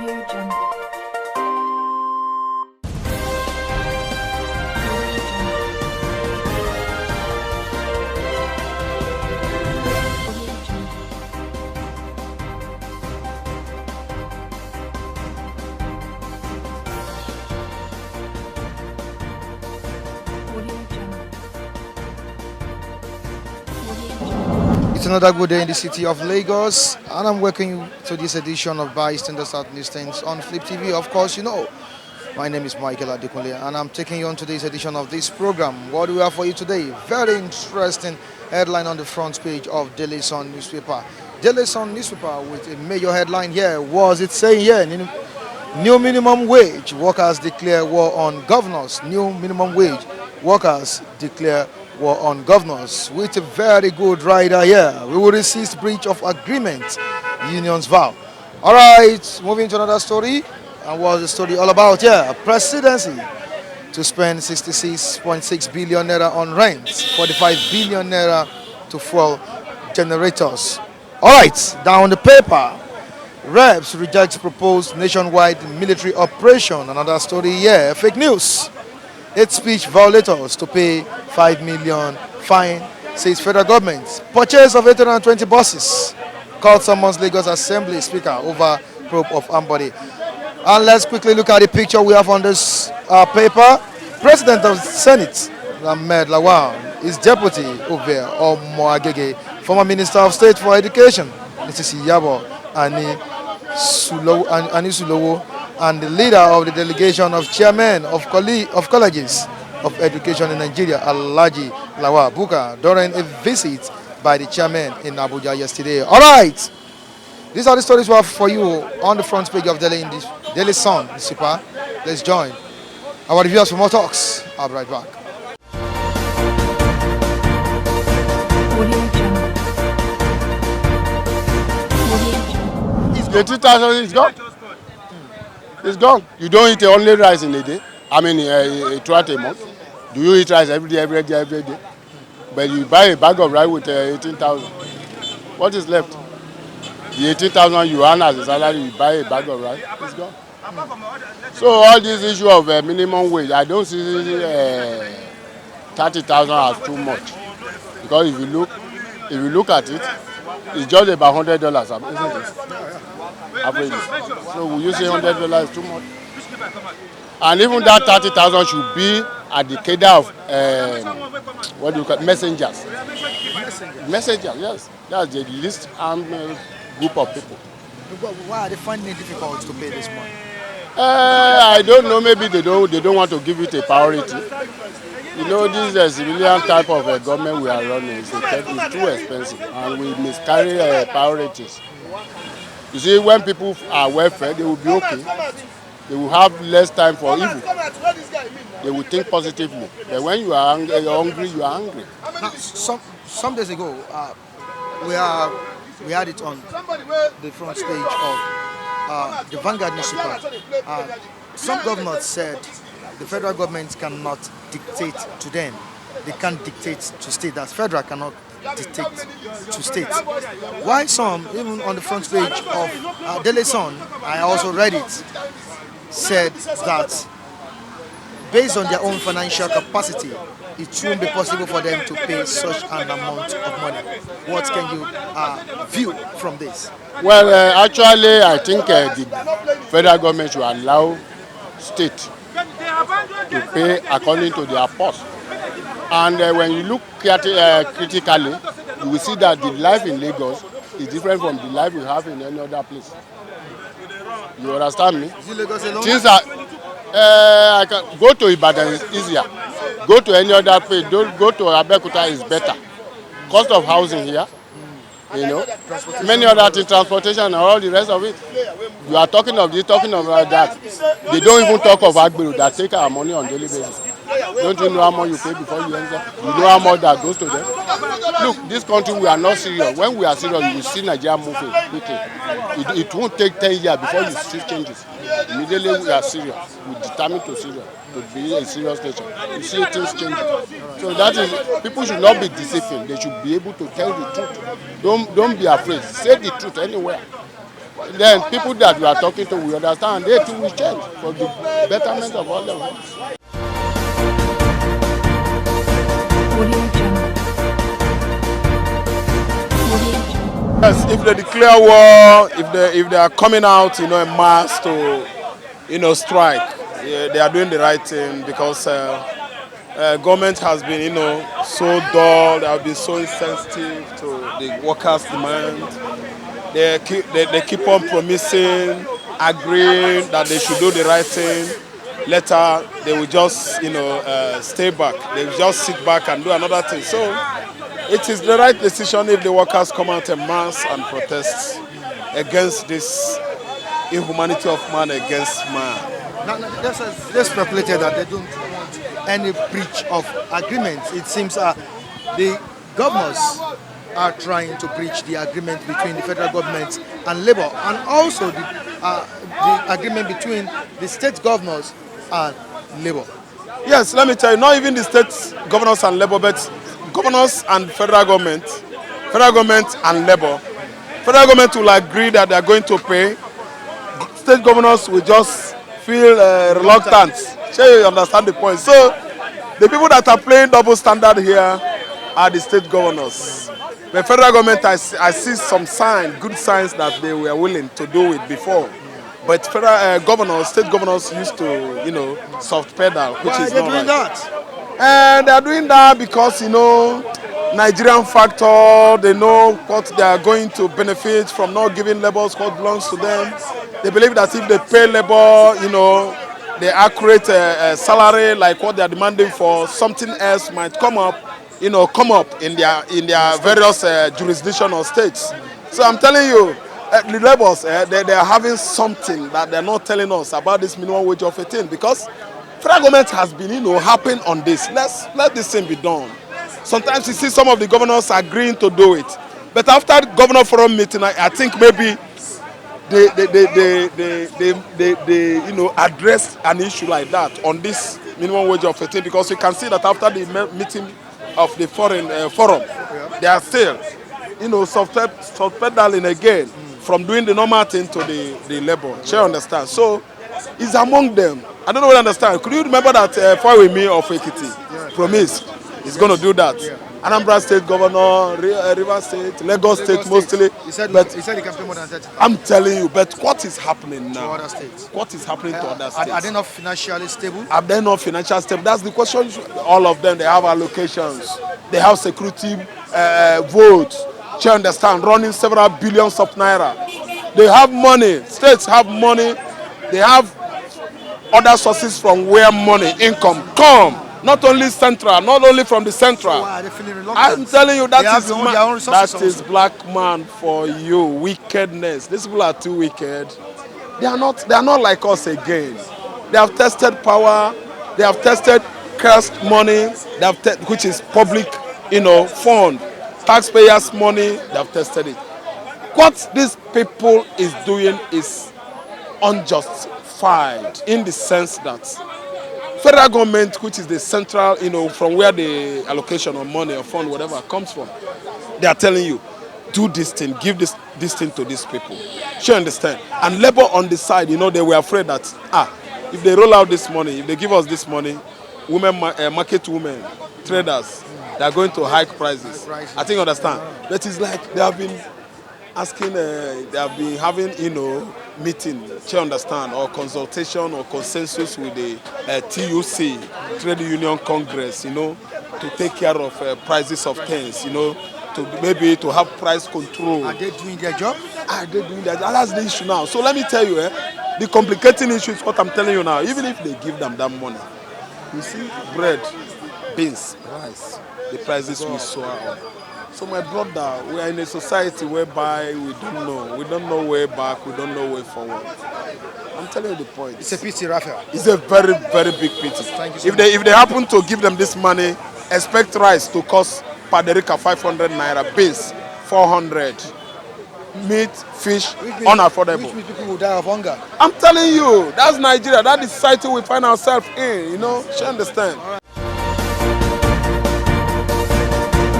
Audio Jungle. It's another good day in the city of Lagos, and I'm welcoming you to this edition of Bystander South Newsstands on Flip TV. Of course, you know, my name is Michael Adekunle, and I'm taking you on today's edition of this program. What do we have for you today? Very interesting headline on the front page of Daily Sun newspaper. Daily Sun newspaper with a major headline here. Was it saying here? New minimum wage. Workers declare war on governors. New minimum wage. Workers declare war on governors. With a very good rider here. We will resist breach of agreement. Unions vow. All right, moving to another story. And what's the story all about here? Presidency to spend 66.6 billion naira on rent, 45 billion naira to fuel generators. All right, down the paper. Reps rejects proposed nationwide military operation. Another story here. Fake news. Hate speech violators to pay 5 million fine, says federal government. Purchase of 820 buses. Court summons Lagos Assembly Speaker over probe of Ambody. And let's quickly look at the picture we have on this paper. President of the Senate, Ahmed Lawan, his deputy Uve Omoagege, former Minister of State for Education, Mrs. Iyabo Ani Sulowo, and the leader of the delegation of chairmen of colleges of education in Nigeria, Alhaji Lawa Buka, during a visit by the chairman in Abuja yesterday. All right, these are the stories we have for you on the front page of Daily Sun newspaper. Let's join our reviewers for more talks. I'll be right back. Audio Jungle. Audio Jungle. The 2,000 is gone. It's gone. You don't eat only rice in a day. I mean, throughout a month. Do you eat rice every day? But you buy a bag of rice with 18,000. What is left? The 18,000 you earn as a salary, you buy a bag of rice. It's gone. So all this issue of minimum wage, I don't see 30,000 as too much. Because if you look at it, it's just about $100, isn't it? Average. So will you say $100 is too much? And even that 30,000 should be at the cadre of what do you call it? Messengers. Messengers, yes. That's the least group of people. Why are they finding it difficult to pay this money? I don't know. Maybe they don't want to give it a priority. You know, this civilian type of government we are running is too expensive, and we miscarry priorities. You see, when people are well fed, they will be okay. They will have less time for evil. They will think positively. But when you are hungry, you are hungry. Now, some days ago, we had it on the front page of the Vanguard newspaper. Some governors said the federal government cannot dictate to them. They can't dictate to state. That federal cannot dictate to state. Why some, even on the front page of Daily Sun, I also read it, said that based on their own financial capacity, it won't be possible for them to pay such an amount of money. What can you view from this? Well, actually, I think the federal government should allow state to pay according to their purse. And when you look critically, you will see that the life in Lagos is different from the life we have in any other place. You understand me? Is it Lagos alone? Things are, I can go to Ibadan is easier. Go to any other place. Don't go to Abeokuta is better. Cost of housing here, you know, many other things, transportation and all the rest of it. You are talking of this, talking of that. They don't even talk of Agbero that take our money on daily basis. Don't you know how much you pay before you enter? You know how much that goes to them? Look, this country, we are not serious. When we are serious, you will see Nigeria moving quickly. It won't take 10 years before you see changes. Immediately we are serious. We determined to be a serious nation. You see things changing. So that is, people should not be deceiving. They should be able to tell the truth. Don't be afraid. Say the truth anywhere. then people that we are talking to, we understand they too will change for the betterment of all of us. Audio Jungle. Audio Jungle. Yes, if they declare war, if they are coming out, in mass to, strike, yeah, they are doing the right thing because government has been, so dull. They have been so insensitive to the workers' demand. They keep on promising, agreeing that they should do the right thing. Later, they will just, stay back. They will just sit back and do another thing. So, it is the right decision if the workers come out en masse and protest against this inhumanity of man against man. Now, they speculated that they don't want any breach of agreements. It seems the governors are trying to breach the agreement between the federal government and Labour, and also the agreement between the state governors and Labour. Yes, let me tell you, not even the state governors and Labour, but governors and federal government and Labour. Federal government will agree that they are going to pay. State governors will just feel reluctant. Sure, you understand the point. So, the people that are playing double standard here are the state governors. The federal government, I see some good signs that they were willing to do it before. But federal governors, state governors used to, soft pedal, which Why is are they not doing right. that? And they are doing that because, Nigerian factor, they know what they are going to benefit from not giving laborers what belongs to them. They believe that if they pay labor, the accurate salary like what they are demanding for, something else might come up in their various jurisdiction or states. So I'm telling you, the laborers, they are having something that they're not telling us about this minimum wage of 18 because federal government has been, harping on this. Let this thing be done. Sometimes you see some of the governors agreeing to do it, but after the governor forum meeting, I think maybe they address an issue like that on this minimum wage of 18 because you can see that after the meeting of the forum, they are still, soft pedaling again from doing the normal thing to the labor. Sure, understand? So it's among them. I don't know what I understand. Could you remember that Fawemi of Ekiti promised he's going to do that? Yeah. Anambra State Governor, River State, Lagos State mostly. He said But he said he can pay more than 30 I'm telling you, but what is happening to now? other states. What is happening to other Are states? they not financially stable? Are they not financial stable? That's the question. All of them, they have allocations. They have security votes. You understand? Running several billions of naira. They have money. States have money. They have other sources from where money, income come. Not only central, not only from the central. Why are they feeling reluctant? I'm telling you, They have their own resources that is also. black man for you. Wickedness. These people are too wicked. They are not like us again. They have tested power. They have tested cursed money. They have which is public, fund, taxpayers' money. They have tested it. What these people is doing is unjustified in the sense that federal government, which is the central, from where the allocation of money or fund, whatever comes from, they are telling you, do this thing, give this thing to these people. Sure, understand? And labor on the side, they were afraid that, if they roll out this money, if they give us this money, market women, traders, they are going to hike prices. I think you understand. But it's like they have been asking, they have been having, meeting, you understand, or consultation or consensus with the TUC, Trade Union Congress, to take care of prices of things, to have price control. Are they doing their job? Are they doing that? That's the issue now. So let me tell you, the complicating issue is what I'm telling you now. Even if they give them that money, you see, bread, beans, rice, the prices will soar up. So my brother, we are in a society whereby we don't know way back, we don't know way forward. I'm telling you the point. It's a pity, Raphael. It's a very, very big pity. Thank you so If they happen to give them this money, expect rice to cost per derica 500 naira, beans 400, meat, fish unaffordable. Which means people will die of hunger. I'm telling you, that's Nigeria. That's the society we find ourselves in. You understand?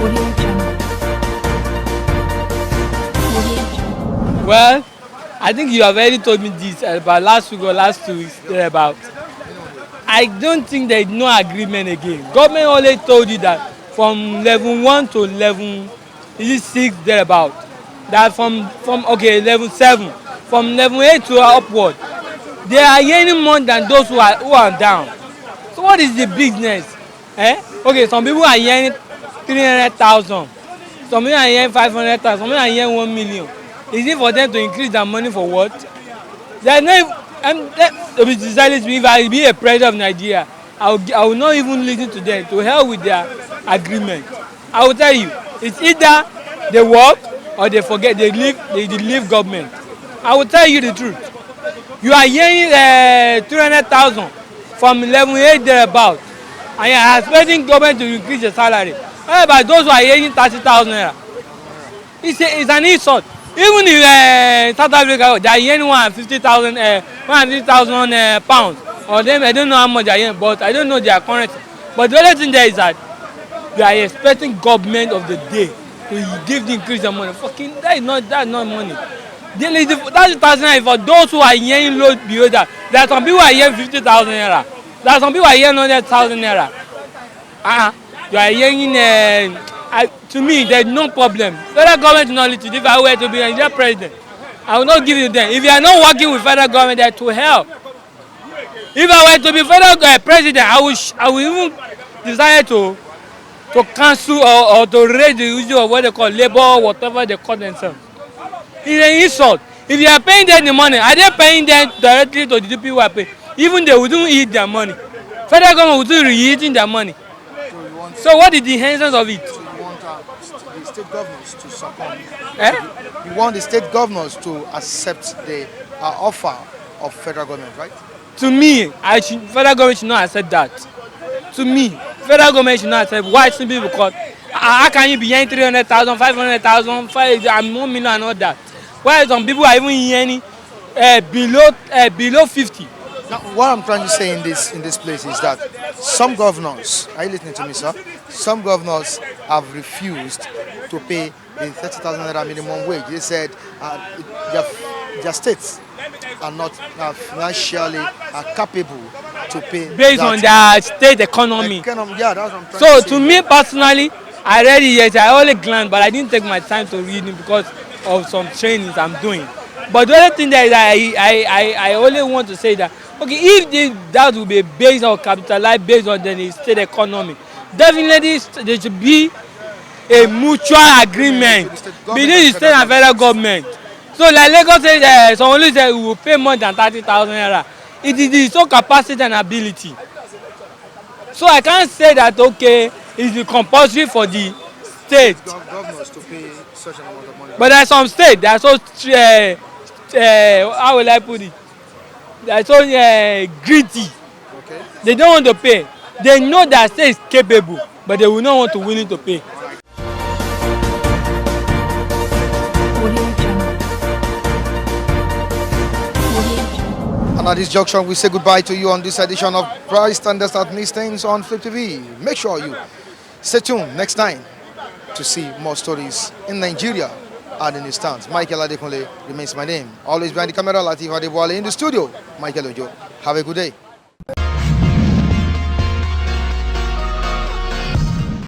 Audio Jungle. Audio Jungle. Well, I think you have already told me this about last week or last 2 weeks about. I don't think there is no agreement again. Government only told you that from level 1 to level 6 thereabout. That from okay level 7, from level 8 to upward, they are earning more than those who are down. So what is the business? Okay, some people are earning 300,000, some people are earning 500,000, some people are earning 1 million. Is it for them to increase their money for what? There is no. To be decided, if I be a president of Nigeria, I will not even listen to them. To hell with their agreement. I will tell you, it's either they work or they forget. They leave government. I will tell you the truth. You are hearing 300,000 from 11 thereabout, and you are expecting government to increase the salary. However, those who are hearing 30,000 naira, it's an insult. Even in South Africa, they are earning 150,000 pounds. Or them, I don't know how much they are earning, but I don't know their currency. But the only thing there is that they are expecting government of the day to give the increase of money. Fucking, that's not money. That's 1,000 naira for those who are earning low below that. There are some people who are earning 50,000 naira. There are some people who are earning 100,000 naira. You are earning. To me, there is no problem. Federal government knowledge, if I were to be Nigerian president, I will not give you them. If you are not working with federal government, they are to hell. If I were to be federal president, I will even decide to cancel or to raise the issue of what they call labor or whatever they call themselves. It's an insult. If you are paying them the money, are they paying them directly to the people who are paying? Even they wouldn't eat their money. Federal government would be eating their money. So what is the essence of it? The state governors to succumb. You want the state governors to accept the offer of federal government, right? To me, federal government should not accept that. To me, federal government should not accept. Why? Simply because how can you be earning 300,000, 500,000, 1 million and all that? Why some people are even earning below 50? Now, what I'm trying to say in this place is that some governors, are you listening to me, sir? Some governors have refused to pay the 30,000 naira minimum wage. They said their states are not financially capable to pay. Based on their state economy. Yeah, that's what I'm trying to So say. to me personally, I read it yes, I only glanced, but I didn't take my time to read it because of some trainings I'm doing. But the other thing that I only want to say that, okay, if that will be based on capitalized based on the state economy, definitely there should be a mutual agreement between the state and federal government. So like Lagos said, someone said we will pay more than 30,000 naira. It is its own capacity and ability. So I can't say that okay, it's compulsory for the state. Governors to pay such an amount of money. But there are some states that are so how will I put it? They are so greedy. Okay. They don't want to pay. They know that state is capable, but they will not want to willing to pay. Audio Jungle. Audio Jungle. And at this junction, we say goodbye to you on this edition of Price Standards at Listings on Flip TV. Make sure you stay tuned next time to see more stories in Nigeria and in the stands. Michael Adekunle remains my name. Always behind the camera, Latif Adewale in the studio. Michael Ojo. Have a good day.